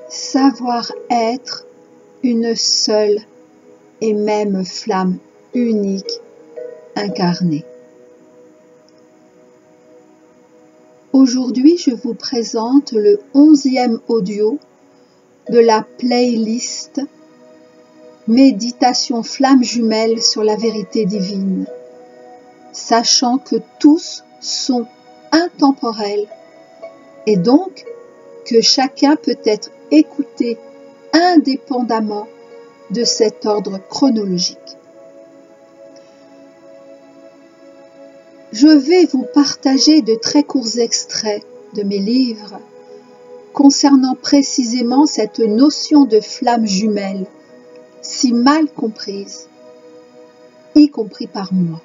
Savoir être une seule et même flamme unique incarnée. Aujourd'hui, je vous présente le 11e audio de la playlist Méditation flamme jumelle sur la vérité divine, sachant que tous sont intemporels et donc que chacun peut être écouté indépendamment de cet ordre chronologique. Je vais vous partager de très courts extraits de mes livres concernant précisément cette notion de flamme jumelle, si mal comprise, y compris par moi.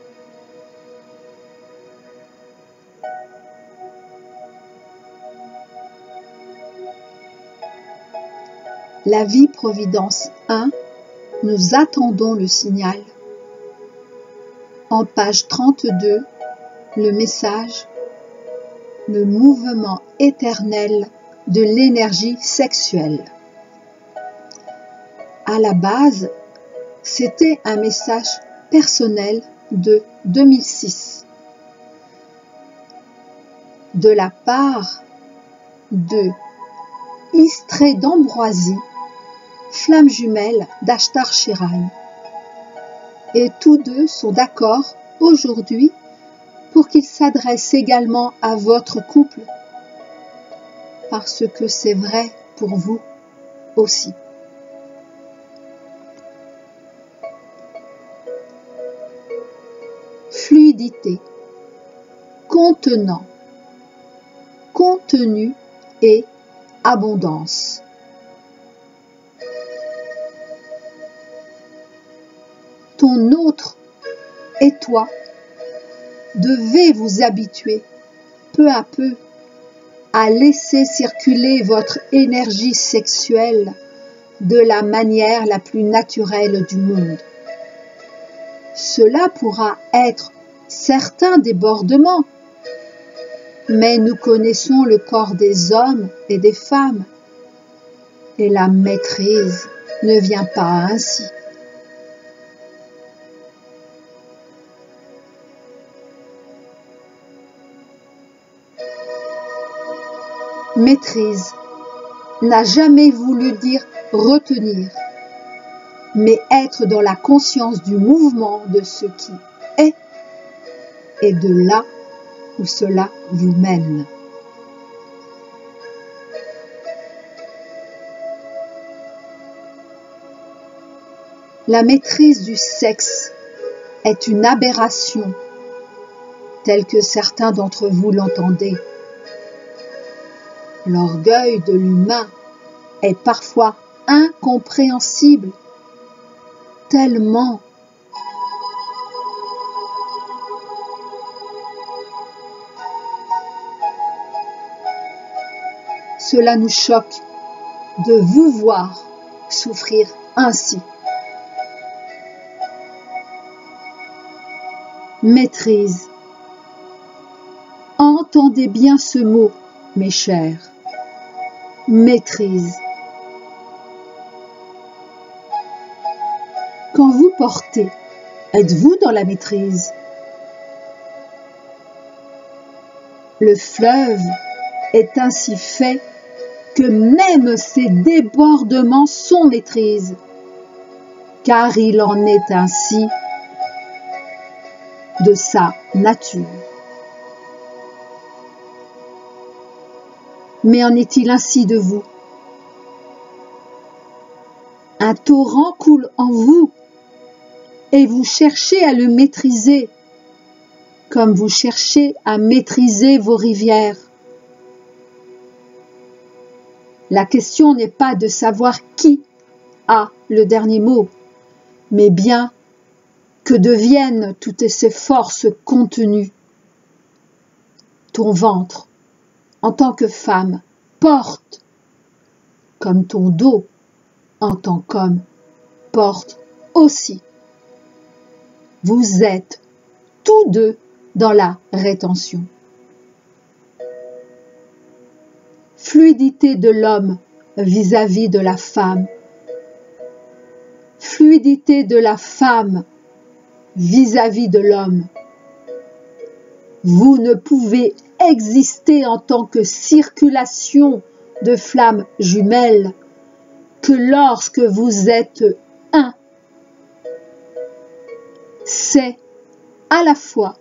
La vie Providence 1, nous attendons le signal. En page 32, le message, le mouvement éternel de l'énergie sexuelle. À la base, c'était un message personnel de 2006 de la part de Istré d'Ambroisie, flamme jumelle d'Ashtar Shirai. Et tous deux sont d'accord aujourd'hui pour qu'il s'adresse également à votre couple, parce que c'est vrai pour vous aussi. Fluidité, contenant, contenu et abondance. Ton autre et toi devez vous habituer peu à peu à laisser circuler votre énergie sexuelle de la manière la plus naturelle du monde. Cela pourra être certains débordements, mais nous connaissons le corps des hommes et des femmes, et la maîtrise ne vient pas ainsi. Maîtrise n'a jamais voulu dire retenir, mais être dans la conscience du mouvement de ce qui est et de là où cela vous mène. La maîtrise du sexe est une aberration, telle que certains d'entre vous l'entendaient. L'orgueil de l'humain est parfois incompréhensible, tellement cela nous choque de vous voir souffrir ainsi. Maîtrise. Entendez bien ce mot, mes chers. Maîtrise. Quand vous portez, êtes-vous dans la maîtrise? Le fleuve est ainsi fait que même ses débordements sont maîtrise, car il en est ainsi de sa nature. Mais en est-il ainsi de vous? Un torrent coule en vous et vous cherchez à le maîtriser, comme vous cherchez à maîtriser vos rivières. La question n'est pas de savoir qui a le dernier mot, mais bien que deviennent toutes ces forces contenues. Ton ventre, en tant que femme, porte, comme ton dos, en tant qu'homme, porte aussi. Vous êtes tous deux dans la rétention. Fluidité de l'homme vis-à-vis de la femme. Fluidité de la femme vis-à-vis de l'homme. Vous ne pouvez exister en tant que circulation de flammes jumelles que lorsque vous êtes un. C'est à la fois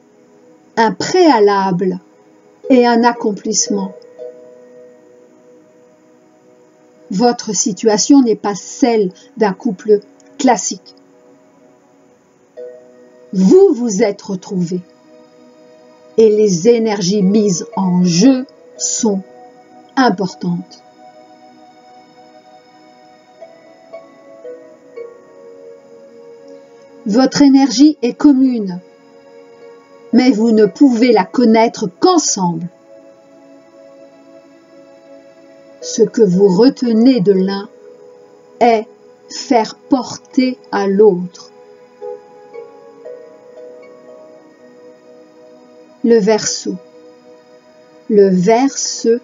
un préalable et un accomplissement. Votre situation n'est pas celle d'un couple classique. Vous vous êtes retrouvés et les énergies mises en jeu sont importantes. Votre énergie est commune, mais vous ne pouvez la connaître qu'ensemble. Ce que vous retenez de l'un est faire porter à l'autre. Le Verseau. Le Verseau.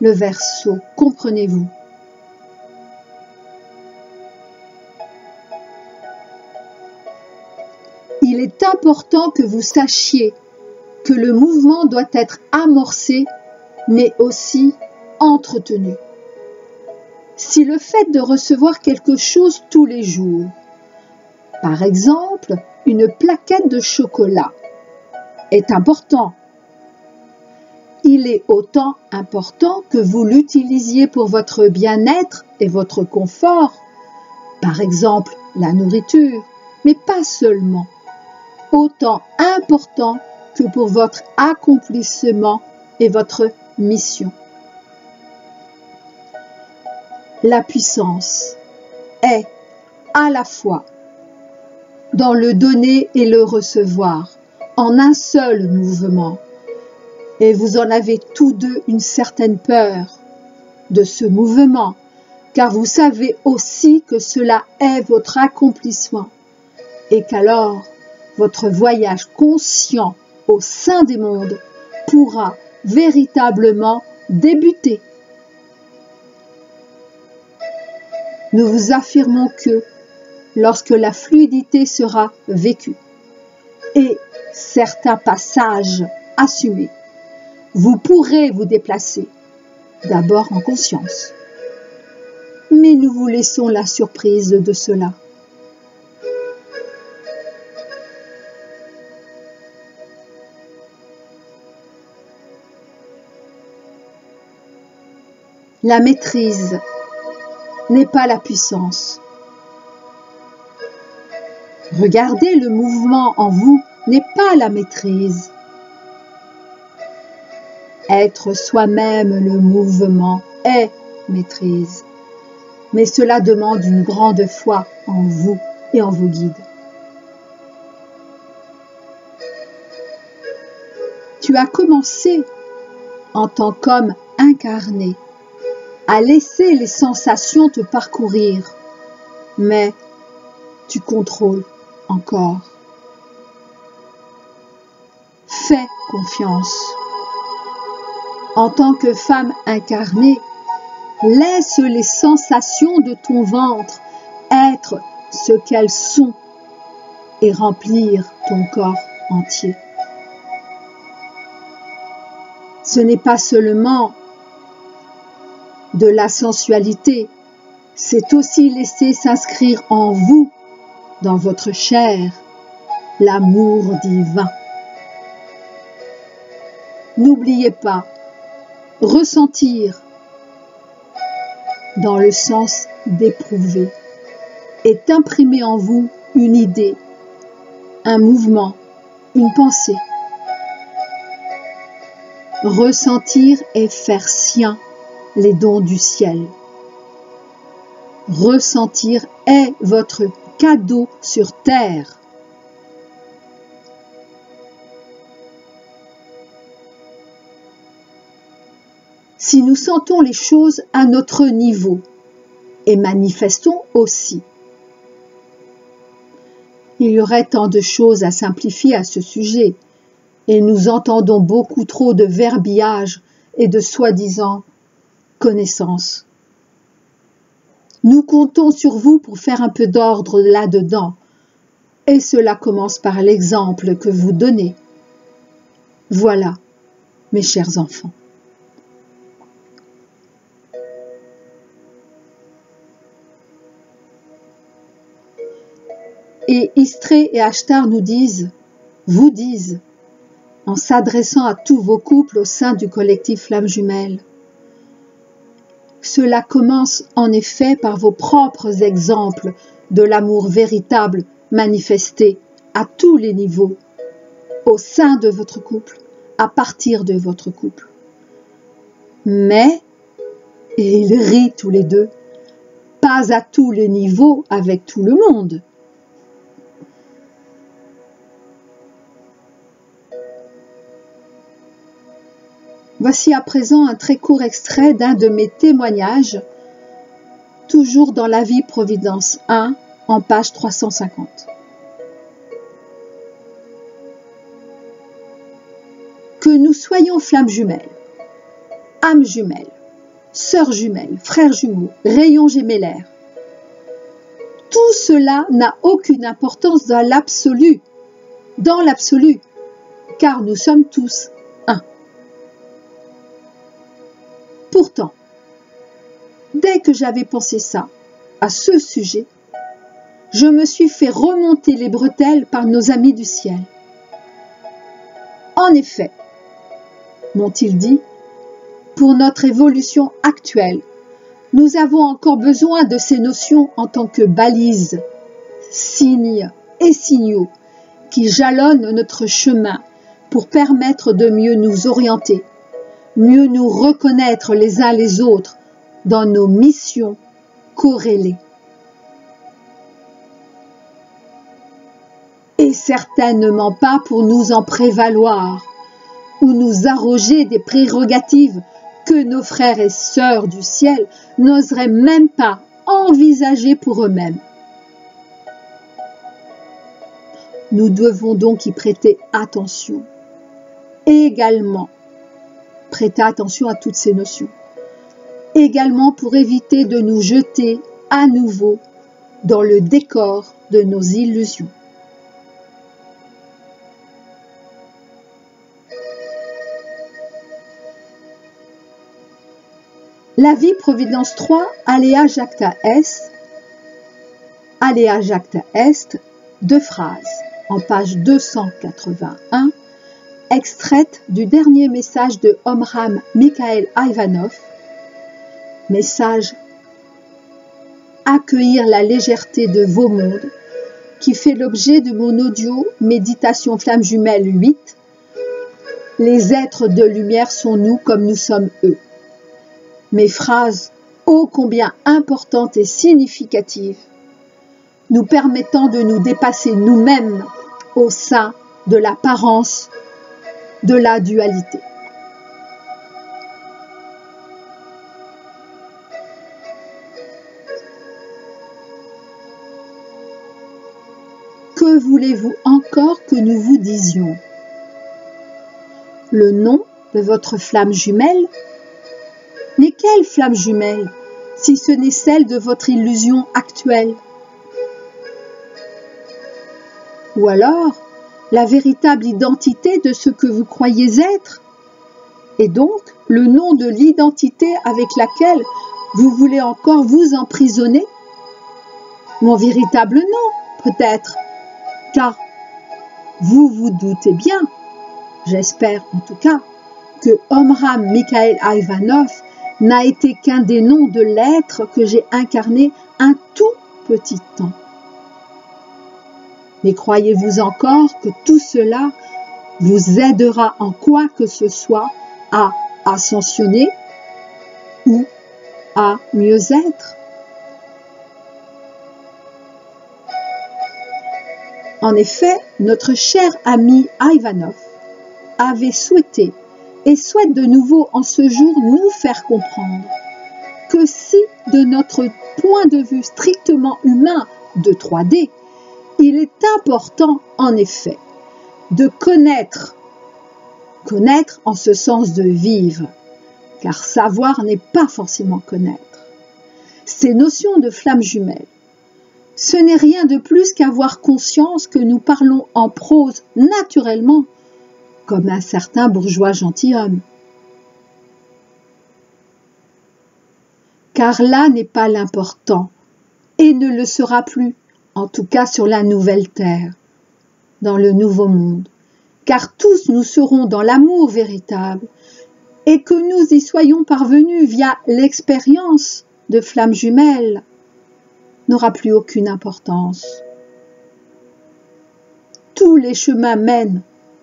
Le Verseau, comprenez-vous? Il est important que vous sachiez que le mouvement doit être amorcé, mais aussi entretenu. Si le fait de recevoir quelque chose tous les jours, par exemple une plaquette de chocolat, est important, il est autant important que vous l'utilisiez pour votre bien-être et votre confort, par exemple la nourriture, mais pas seulement, autant important que pour votre accomplissement et votre mission. La puissance est à la fois dans le donner et le recevoir en un seul mouvement. Et vous en avez tous deux une certaine peur de ce mouvement, car vous savez aussi que cela est votre accomplissement et qu'alors votre voyage conscient au sein des mondes pourra véritablement débuter. Nous vous affirmons que lorsque la fluidité sera vécue et certains passages assumés, vous pourrez vous déplacer, d'abord en conscience. Mais nous vous laissons la surprise de cela. La maîtrise n'est pas la puissance. Regardez le mouvement en vous n'est pas la maîtrise. Être soi-même le mouvement est maîtrise. Mais cela demande une grande foi en vous et en vos guides. Tu as commencé en tant qu'homme incarné à laisser les sensations te parcourir, mais tu contrôles encore. Fais confiance. En tant que femme incarnée, laisse les sensations de ton ventre être ce qu'elles sont et remplir ton corps entier. Ce n'est pas seulement de la sensualité, c'est aussi laisser s'inscrire en vous, dans votre chair, l'amour divin. N'oubliez pas, ressentir dans le sens d'éprouver est imprimer en vous une idée, un mouvement, une pensée. Ressentir et faire sien les dons du ciel. Ressentir est votre cadeau sur terre. Si nous sentons les choses à notre niveau, et manifestons aussi. Il y aurait tant de choses à simplifier à ce sujet, et nous entendons beaucoup trop de verbiage et de soi-disant connaissances. Nous comptons sur vous pour faire un peu d'ordre là-dedans, et cela commence par l'exemple que vous donnez. Voilà, mes chers enfants. Et Istré et Ashtar nous disent, vous disent, en s'adressant à tous vos couples au sein du collectif Flammes Jumelles. Cela commence en effet par vos propres exemples de l'amour véritable manifesté à tous les niveaux, au sein de votre couple, à partir de votre couple. Mais, et ils rient tous les deux, pas à tous les niveaux avec tout le monde. Voici à présent un très court extrait d'un de mes témoignages, toujours dans La Vie Providence 1, en page 350. Que nous soyons flammes jumelles, âmes jumelles, sœurs jumelles, frères jumeaux, rayons gémellaires, tout cela n'a aucune importance dans l'absolu, car nous sommes tous un. Pourtant, dès que j'avais pensé ça, à ce sujet, je me suis fait remonter les bretelles par nos amis du ciel. En effet, m'ont-ils dit, pour notre évolution actuelle, nous avons encore besoin de ces notions en tant que balises, signes et signaux qui jalonnent notre chemin pour permettre de mieux nous orienter, mieux nous reconnaître les uns les autres dans nos missions corrélées. Et certainement pas pour nous en prévaloir ou nous arroger des prérogatives que nos frères et sœurs du ciel n'oseraient même pas envisager pour eux-mêmes. Nous devons donc y prêter attention. Également, prêter attention à toutes ces notions. Également pour éviter de nous jeter à nouveau dans le décor de nos illusions. La Vie Providence 3, Aléa Jacta Est, deux phrases, en page 281, extraite du dernier message de Omram Mikhaël Ivanov, message « Accueillir la légèreté de vos mondes » qui fait l'objet de mon audio Méditation Flammes Jumelles 8. Les êtres de lumière sont nous comme nous sommes eux. Mes phrases ô combien importantes et significatives, nous permettant de nous dépasser nous-mêmes au sein de l'apparence de la dualité. Que voulez-vous encore que nous vous disions? Le nom de votre flamme jumelle? Mais quelle flamme jumelle, si ce n'est celle de votre illusion actuelle? Ou alors, la véritable identité de ce que vous croyez être? Et donc, le nom de l'identité avec laquelle vous voulez encore vous emprisonner? Mon véritable nom, peut-être, car vous vous doutez bien, j'espère en tout cas, que Omram Mikhaël Ivanov n'a été qu'un des noms de l'être que j'ai incarné un tout petit temps. Mais croyez-vous encore que tout cela vous aidera en quoi que ce soit à ascensionner ou à mieux être? En effet, notre cher ami Ivanov avait souhaité et souhaite de nouveau en ce jour nous faire comprendre que si de notre point de vue strictement humain de 3D, il est important en effet de connaître en ce sens de vivre, car savoir n'est pas forcément connaître. Ces notions de flammes jumelles, ce n'est rien de plus qu'avoir conscience que nous parlons en prose naturellement, comme un certain bourgeois gentilhomme. Car là n'est pas l'important, et ne le sera plus, en tout cas sur la nouvelle terre, dans le nouveau monde, car tous nous serons dans l'amour véritable, et que nous y soyons parvenus via l'expérience de flammes jumelles, n'aura plus aucune importance. Tous les chemins mènent,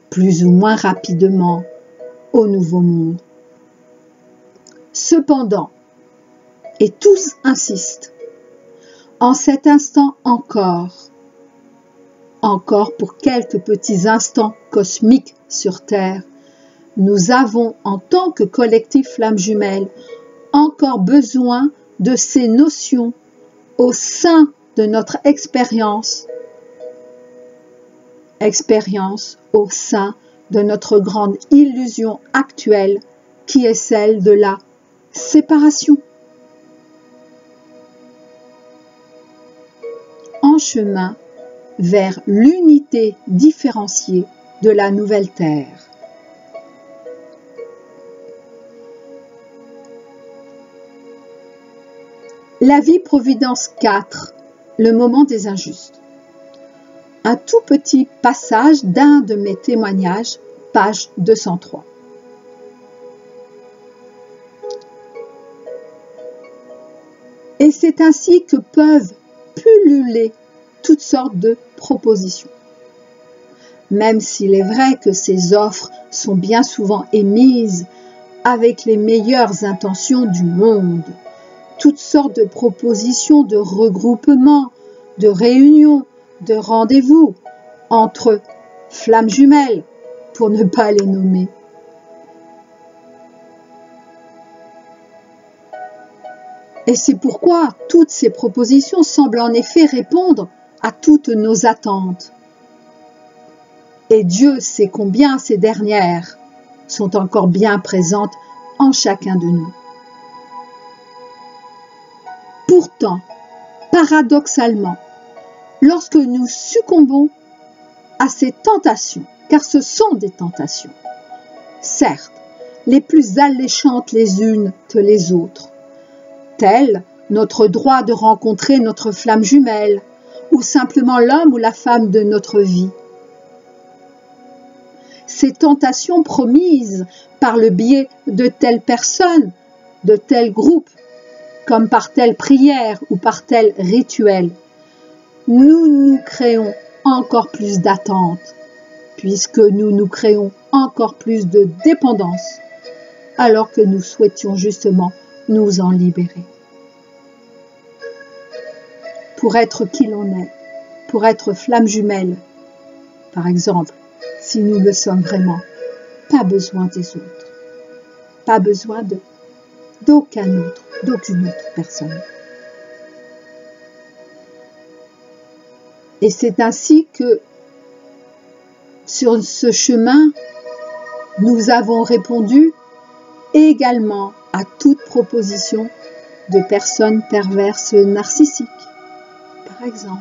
plus ou moins rapidement, au nouveau monde. Cependant, et tous insistent, en cet instant encore pour quelques petits instants cosmiques sur Terre, nous avons en tant que collectif flammes jumelles encore besoin de ces notions au sein de notre expérience au sein de notre grande illusion actuelle qui est celle de la séparation. En chemin vers l'unité différenciée de la nouvelle Terre. La vie Providence 4, le moment des injustes. Un tout petit passage d'un de mes témoignages, page 203. Et c'est ainsi que peuvent pulluler toutes sortes de propositions. Même s'il est vrai que ces offres sont bien souvent émises avec les meilleures intentions du monde, toutes sortes de propositions de regroupement, de réunions, de rendez-vous entre flammes jumelles, pour ne pas les nommer. Et c'est pourquoi toutes ces propositions semblent en effet répondre à toutes nos attentes. Et Dieu sait combien ces dernières sont encore bien présentes en chacun de nous. Pourtant, paradoxalement, lorsque nous succombons à ces tentations, car ce sont des tentations, certes, les plus alléchantes les unes que les autres, telles notre droit de rencontrer notre flamme jumelle, ou simplement l'homme ou la femme de notre vie. Ces tentations promises par le biais de telle personne, de tel groupe, comme par telle prière ou par tel rituel, nous créons encore plus d'attentes, puisque nous créons encore plus de dépendance, alors que nous souhaitions justement nous en libérer. Pour être qui l'on est, pour être flamme jumelle, par exemple, si nous le sommes vraiment, pas besoin des autres, pas besoin d'aucun autre, d'aucune autre personne. Et c'est ainsi que, sur ce chemin, nous avons répondu également à toute proposition de personnes perverses narcissiques, par exemple.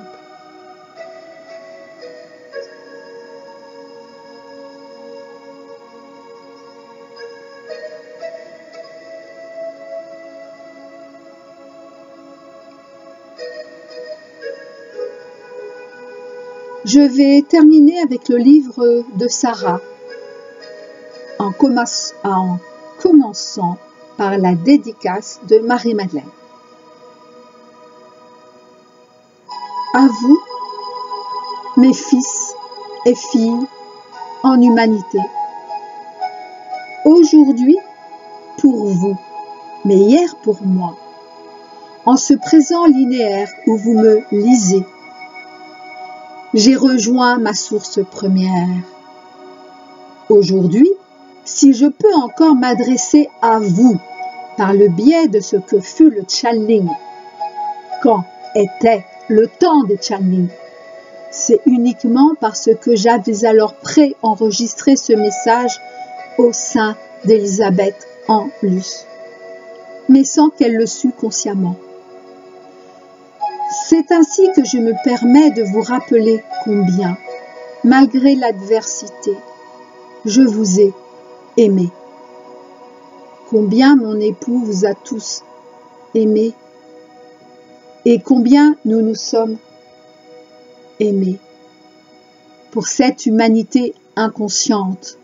Je vais terminer avec le livre de Sarah, en commençant par la dédicace de Marie-Madeleine. À vous, mes fils et filles en humanité, aujourd'hui pour vous, mais hier pour moi, en ce présent linéaire où vous me lisez, j'ai rejoint ma source première. Aujourd'hui, si je peux encore m'adresser à vous, par le biais de ce que fut le channeling, quand était le temps des channelings. C'est uniquement parce que j'avais alors pré-enregistré ce message au sein d'Elisabeth en Luce, mais sans qu'elle le sût consciemment. C'est ainsi que je me permets de vous rappeler combien, malgré l'adversité, je vous ai aimé. Combien mon époux vous a tous aimés et combien nous nous sommes aimés pour cette humanité inconsciente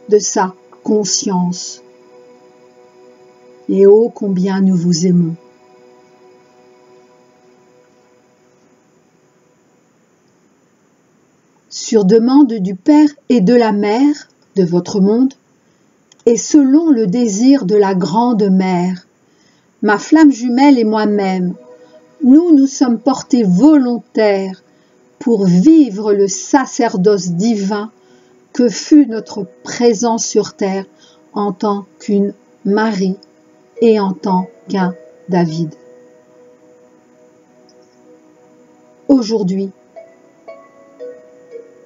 de sa conscience. Et oh, combien nous vous aimons. Sur demande du Père et de la Mère de votre monde, et selon le désir de la Grande Mère, ma flamme jumelle et moi-même, nous sommes portés volontaires pour vivre le sacerdoce divin que fut notre présence sur terre en tant qu'une Marie et en tant qu'un David. Aujourd'hui,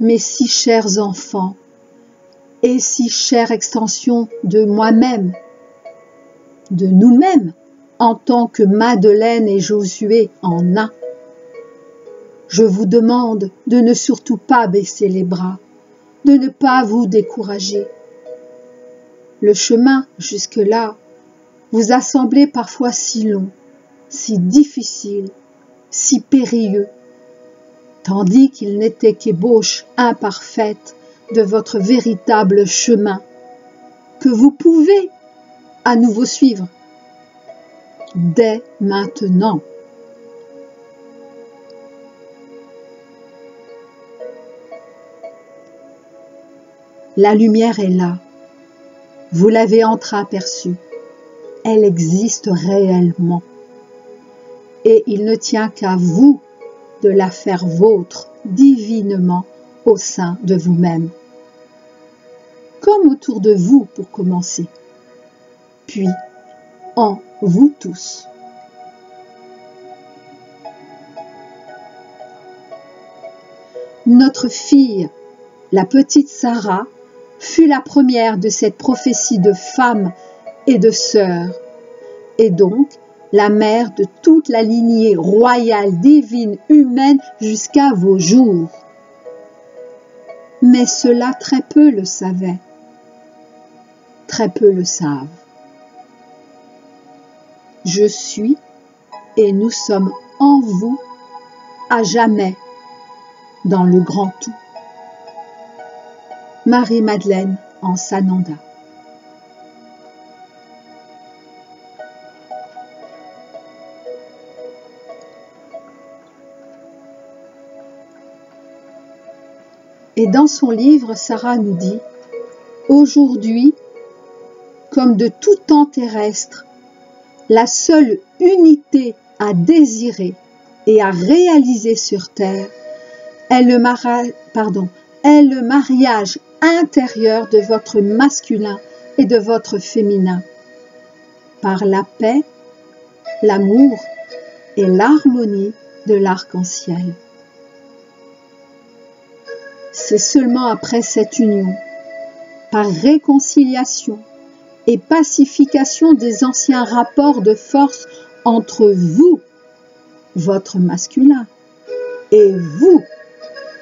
mes si chers enfants et si chère extension de moi-même, de nous-mêmes, en tant que Madeleine et Josué en un, je vous demande de ne surtout pas baisser les bras, de ne pas vous décourager. Le chemin jusque-là vous a semblé parfois si long, si difficile, si périlleux, tandis qu'il n'était qu'ébauche imparfaite de votre véritable chemin, que vous pouvez à nouveau suivre dès maintenant. La lumière est là, vous l'avez entreaperçue, elle existe réellement, et il ne tient qu'à vous de la faire vôtre divinement au sein de vous-même, comme autour de vous pour commencer, puis en vous tous. Notre fille, la petite Sarah, fut la première de cette prophétie de femme et de sœur, et donc la mère de toute la lignée royale, divine, humaine jusqu'à vos jours. Mais cela très peu le savaient, très peu le savent. Je suis et nous sommes en vous à jamais dans le grand tout. Marie-Madeleine en Sananda. Et dans son livre, Sarah nous dit « Aujourd'hui, comme de tout temps terrestre, la seule unité à désirer et à réaliser sur terre est le mariage intérieur de votre masculin et de votre féminin, par la paix, l'amour et l'harmonie de l'arc-en-ciel. C'est seulement après cette union, par réconciliation et pacification des anciens rapports de force entre vous, votre masculin, et vous,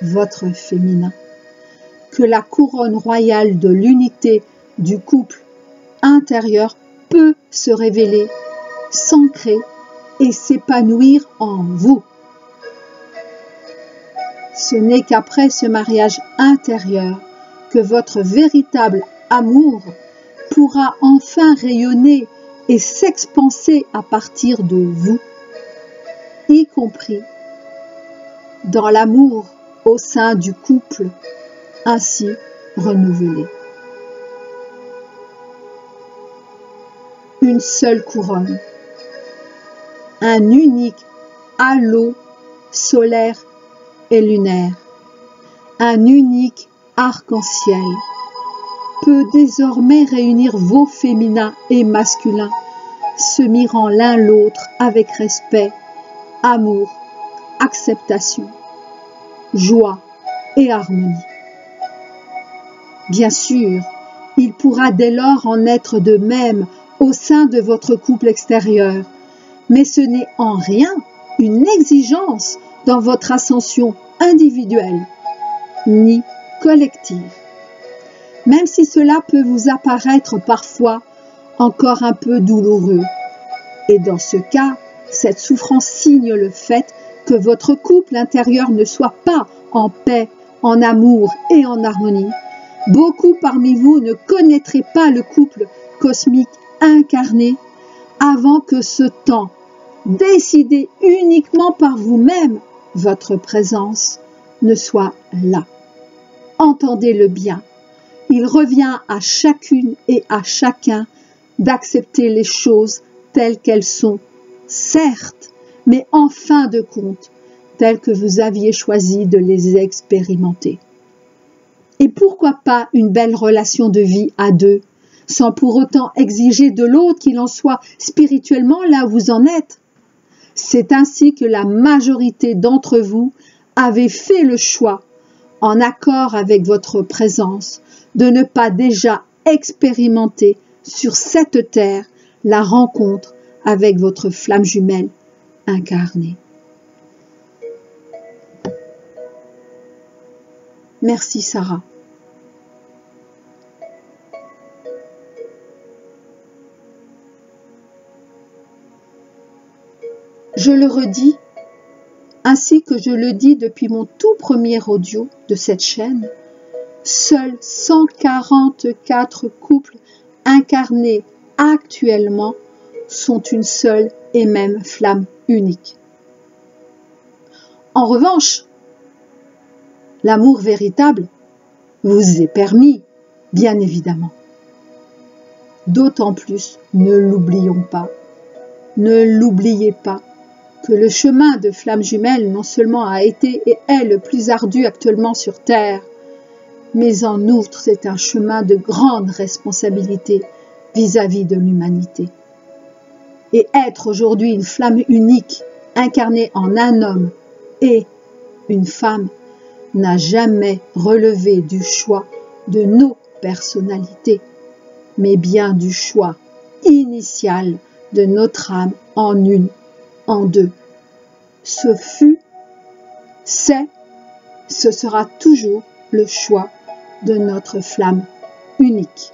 votre féminin, que la couronne royale de l'unité du couple intérieur peut se révéler, s'ancrer et s'épanouir en vous. Ce n'est qu'après ce mariage intérieur que votre véritable amour pourra enfin rayonner et s'expanser à partir de vous, y compris dans l'amour au sein du couple ainsi renouvelé. Une seule couronne, un unique halo solaire et lunaire, un unique arc-en-ciel peut désormais réunir vos féminins et masculins se mirant l'un l'autre avec respect, amour, acceptation, joie et harmonie. Bien sûr, il pourra dès lors en être de même au sein de votre couple extérieur, mais ce n'est en rien une exigence dans votre ascension individuelle, ni collective. Même si cela peut vous apparaître parfois encore un peu douloureux. Et dans ce cas, cette souffrance signe le fait que votre couple intérieur ne soit pas en paix, en amour et en harmonie. Beaucoup parmi vous ne connaîtraient pas le couple cosmique incarné avant que ce temps, décidé uniquement par vous-même, votre présence, ne soit là. Entendez-le bien. Il revient à chacune et à chacun d'accepter les choses telles qu'elles sont, certes, mais en fin de compte, telles que vous aviez choisi de les expérimenter. Et pourquoi pas une belle relation de vie à deux, sans pour autant exiger de l'autre qu'il en soit spirituellement là où vous en êtes? C'est ainsi que la majorité d'entre vous avez fait le choix, en accord avec votre présence, de ne pas déjà expérimenter sur cette terre la rencontre avec votre flamme jumelle incarnée. Merci Sarah. Je le redis, ainsi que je le dis depuis mon tout premier audio de cette chaîne, seuls 144 couples incarnés actuellement sont une seule et même flamme unique. En revanche, l'amour véritable vous est permis, bien évidemment. D'autant plus, ne l'oublions pas, ne l'oubliez pas, que le chemin de flamme jumelle non seulement a été et est le plus ardu actuellement sur Terre, mais en outre c'est un chemin de grande responsabilité vis-à-vis de l'humanité. Et être aujourd'hui une flamme unique, incarnée en un homme et une femme, n'a jamais relevé du choix de nos personnalités, mais bien du choix initial de notre âme en une, en deux. Ce fut, c'est, ce sera toujours le choix de notre flamme unique.